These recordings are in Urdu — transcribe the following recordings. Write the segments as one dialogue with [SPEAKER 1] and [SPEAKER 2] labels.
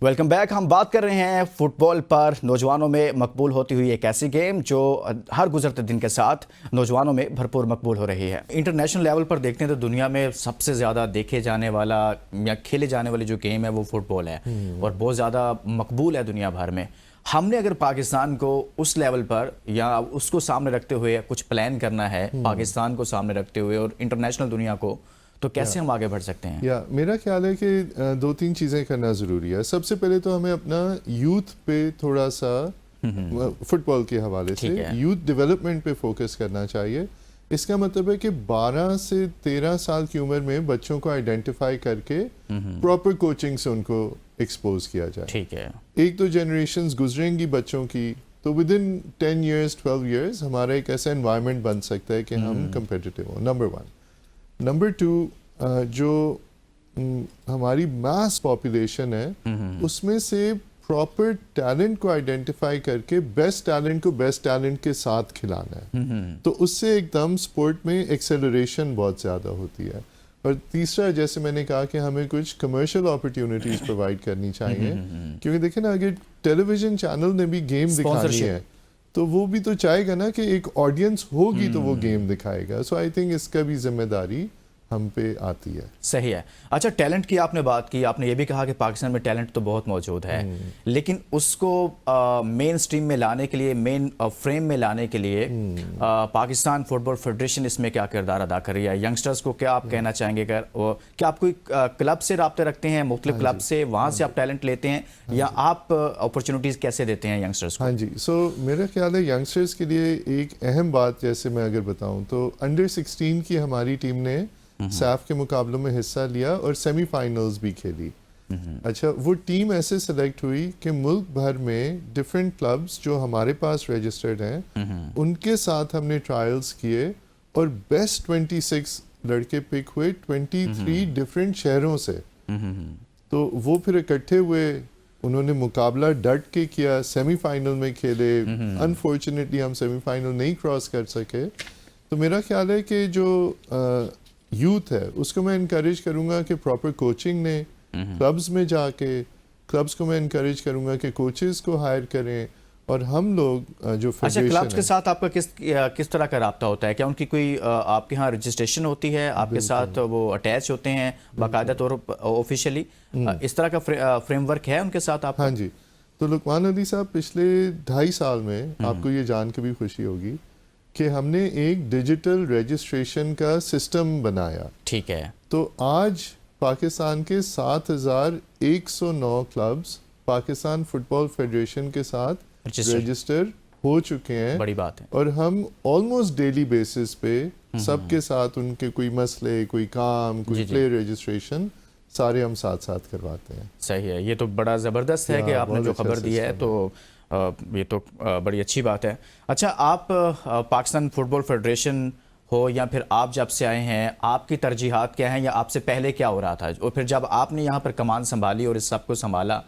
[SPEAKER 1] Welcome back. ہم بات کر رہے ہیں فٹ بال پر. نوجوانوں میں مقبول ہوتی ہوئی ایک ایسی گیم جو ہر گزرتے دن کے ساتھ نوجوانوں میں بھرپور مقبول ہو رہی ہے. انٹرنیشنل لیول پر دیکھتے ہیں تو دنیا میں سب سے زیادہ دیکھے جانے والا یا کھیلے جانے والی جو گیم ہے وہ فٹ بال ہے اور بہت زیادہ مقبول ہے دنیا بھر میں. ہم نے اگر پاکستان کو اس لیول پر یا اس کو سامنے رکھتے ہوئے کچھ پلان کرنا ہے پاکستان کو سامنے رکھتے ہوئے اور انٹرنیشنل دنیا کو, تو کیسے ہم آگے بڑھ سکتے ہیں؟
[SPEAKER 2] میرا خیال ہے کہ دو تین چیزیں کرنا ضروری ہے. سب سے پہلے تو ہمیں اپنا یوتھ پہ تھوڑا سا فٹ بال کے حوالے سے یوتھ ڈیولپمنٹ پہ فوکس کرنا چاہیے. اس کا مطلب ہے کہ 12 سے 13 سال کی عمر میں بچوں کو آئیڈینٹیفائی کر کے پراپر کوچنگ سے ان کو ایکسپوز کیا جائے.
[SPEAKER 1] ٹھیک ہے.
[SPEAKER 2] ایک تو جنریشنز گزریں گی بچوں کی, تو ود ان 10 ایئرز 12 ایئرز ہمارا ایک ایسا انوائرمنٹ بن سکتا ہے کہ ہم کمپیٹیٹیو ہوں. نمبر 1. نمبر 2, جو ہماری ماس پاپولیشن ہے اس میں سے پراپر ٹیلنٹ کو آئیڈینٹیفائی کر کے بیسٹ ٹیلنٹ کو بیسٹ ٹیلنٹ کے ساتھ کھلانا ہے. تو اس سے ایک دم اسپورٹ میں ایکسیلریشن بہت زیادہ ہوتی ہے. اور تیسرا, جیسے میں نے کہا کہ ہمیں کچھ کمرشل اپرچونیٹیز پرووائڈ کرنی چاہیے, کیونکہ دیکھیں نا اگر ٹیلی ویژن چینل نے بھی گیم دکھانی ہے تو وہ بھی تو چاہے گا نا کہ ایک آڈینس ہوگی تو وہ گیم دکھائے گا. سو آئی تھنک اس کا بھی ذمہ داری ہم پہ آتی ہے.
[SPEAKER 1] صحیح ہے. اچھا, ٹیلنٹ کی آپ نے بات کی, آپ نے یہ بھی کہا کہ پاکستان میں ٹیلنٹ تو بہت موجود ہے, لیکن اس کو مین سٹریم میں لانے کے لیے, مین فریم میں لانے کے لیے پاکستان فٹ بال فیڈریشن اس میں کیا کردار ادا کر رہی ہے؟ ینگسٹرز کو کیا آپ کہنا چاہیں گے؟ کیا آپ کوئی کلب سے رابطے رکھتے ہیں, مختلف کلب سے, وہاں سے آپ ٹیلنٹ لیتے ہیں, یا آپ اپرچونیٹیز کیسے دیتے ہیں ینگسٹرز کو؟
[SPEAKER 2] ہاں جی, سو میرا خیال ہے ینگسٹرز کے لیے ایک اہم بات, جیسے میں اگر بتاؤں تو انڈر 16 کی ہماری ٹیم نے سیف کے مقابلوں میں حصہ لیا اور سیمی فائنلز بھی کھیلی. اچھا, وہ ٹیم ایسے سلیکٹ ہوئی کہ ملک بھر میں ڈفرینٹ کلبز جو ہمارے پاس رجسٹرڈ ہیں ان کے ساتھ ہم نے ٹرائلز کیے اور بیسٹ 26 لڑکے پک ہوئے 23 ڈفرینٹ شہروں سے. تو وہ پھر اکٹھے ہوئے, انہوں نے مقابلہ ڈٹ کے کیا, سیمی فائنل میں کھیلے. انفارچونیٹلی ہم سیمی فائنل نہیں کراس کر سکے. تو میرا خیال ہے کہ جو یوتھ ہے اس کو میں انکریج کروں گا کہ پراپر کوچنگ نے کلبز میں جا کے, کلبز کو میں انکریج کروں گا کہ کوچز کو ہائر کریں. اور ہم لوگ جو
[SPEAKER 1] اچھا, کلبز کے ساتھ آپ کا کس طرح کا رابطہ ہوتا ہے؟ کیا ان کی کوئی آپ کے ہاں رجسٹریشن ہوتی ہے, آپ کے ساتھ وہ اٹیچ ہوتے ہیں باقاعدہ طور پر آفیشیلی؟ اس طرح کا فریم ورک ہے ان کے ساتھ آپ؟
[SPEAKER 2] ہاں جی. تو لقمان علی صاحب, پچھلے 2.5 سال میں آپ کو یہ جان کے بھی خوشی ہوگی کہ ہم نے ایک ڈیجیٹل رجسٹریشن کا سسٹم بنایا.
[SPEAKER 1] ٹھیک ہے.
[SPEAKER 2] تو آج پاکستان کے 7109 کلبز پاکستان فٹ بال فیڈریشن کے ساتھ رجسٹر ہو چکے ہیں.
[SPEAKER 1] بڑی بات ہے.
[SPEAKER 2] اور ہم آلموسٹ ڈیلی بیسس پہ سب کے ساتھ ان کے کوئی مسئلے, کوئی کام, کوئی پلے رجسٹریشن سارے ہم ساتھ ساتھ کرواتے ہیں.
[SPEAKER 1] صحیح ہے. یہ تو بڑا زبردست ہے کہ آپ نے جو خبر دی ہے, تو یہ تو بڑی اچھی بات ہے. اچھا, آپ پاکستان فٹ بال فیڈریشن ہو یا پھر آپ جب سے آئے ہیں, آپ کی ترجیحات کیا ہیں, یا آپ سے پہلے کیا ہو رہا تھا, اور پھر جب آپ نے یہاں پر کمان سنبھالی اور اس سب کو سنبھالا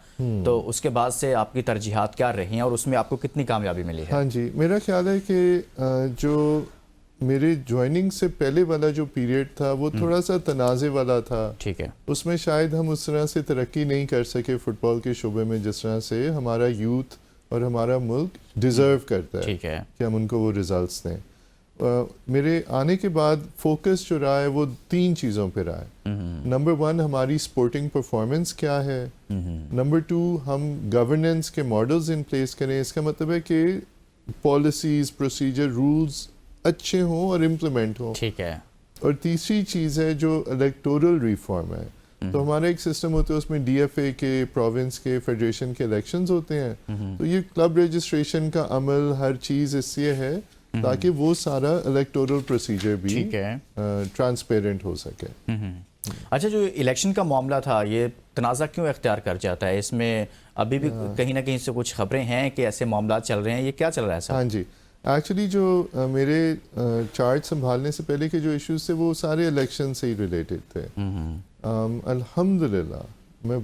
[SPEAKER 1] تو اس کے بعد سے آپ کی ترجیحات کیا رہی ہیں اور اس میں آپ کو کتنی کامیابی ملی ہے؟
[SPEAKER 2] ہاں جی, میرا خیال ہے کہ جو میرے جوائننگ سے پہلے والا جو پیریڈ تھا وہ تھوڑا سا تنازع والا تھا.
[SPEAKER 1] ٹھیک ہے.
[SPEAKER 2] اس میں شاید ہم اس طرح سے ترقی نہیں کر سکے فٹ بال کے شعبے میں جس طرح سے ہمارا یوتھ اور ہمارا ملک ڈیزرو کرتا ہے.
[SPEAKER 1] ٹھیک ہے.
[SPEAKER 2] کہ ہم ان کو وہ ریزلٹس دیں. میرے آنے کے بعد فوکس جو رہا ہے وہ 3 چیزوں پہ رہا ہے. نمبر 1, ہماری سپورٹنگ پرفارمنس کیا ہے. نمبر 2, ہم گورننس کے ماڈلز ان پلیس کریں. اس کا مطلب ہے کہ پالیسیز, پروسیجر, رولز اچھے ہوں اور امپلیمنٹ ہوں.
[SPEAKER 1] ٹھیک ہے.
[SPEAKER 2] اور تیسری چیز ہے جو الیکٹورل ریفارم ہے. تو ہمارا ایک سسٹم ہوتا ہے, اس میں ڈی ایف اے کے, پروونس کے, فیڈریشن کے الیکشنز ہوتے ہیں. تو یہ کلب رجسٹریشن کا عمل ہر چیز اس لیے ہے تاکہ وہ سارا الیکٹورل پروسیجر بھی ٹرانسپیرنٹ ہو سکے.
[SPEAKER 1] اچھا, جو الیکشن کا معاملہ تھا یہ تنازع کیوں اختیار کر جاتا ہے؟ اس میں ابھی بھی کہیں نہ کہیں سے کچھ خبریں ہیں کہ ایسے معاملات چل رہے ہیں, یہ کیا چل رہا ہے صاحب؟
[SPEAKER 2] ہاں جی, ایکچولی جو میرے چارج سنبھالنے سے پہلے کے جو ایشوز تھے وہ سارے الیکشن سے ہی ریلیٹڈ تھے. الحمدللہ میں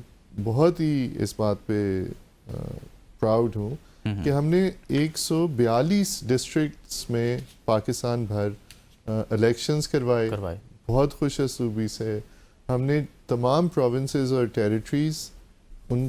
[SPEAKER 2] بہت ہی اس بات پہ پراؤڈ ہوں کہ ہم نے 142 ڈسٹرکٹس میں پاکستان بھر الیکشنز کروائے بہت خوش اسلوبی سے. ہم نے تمام پروونسز اور ٹیریٹریز ان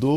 [SPEAKER 2] 2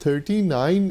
[SPEAKER 2] 39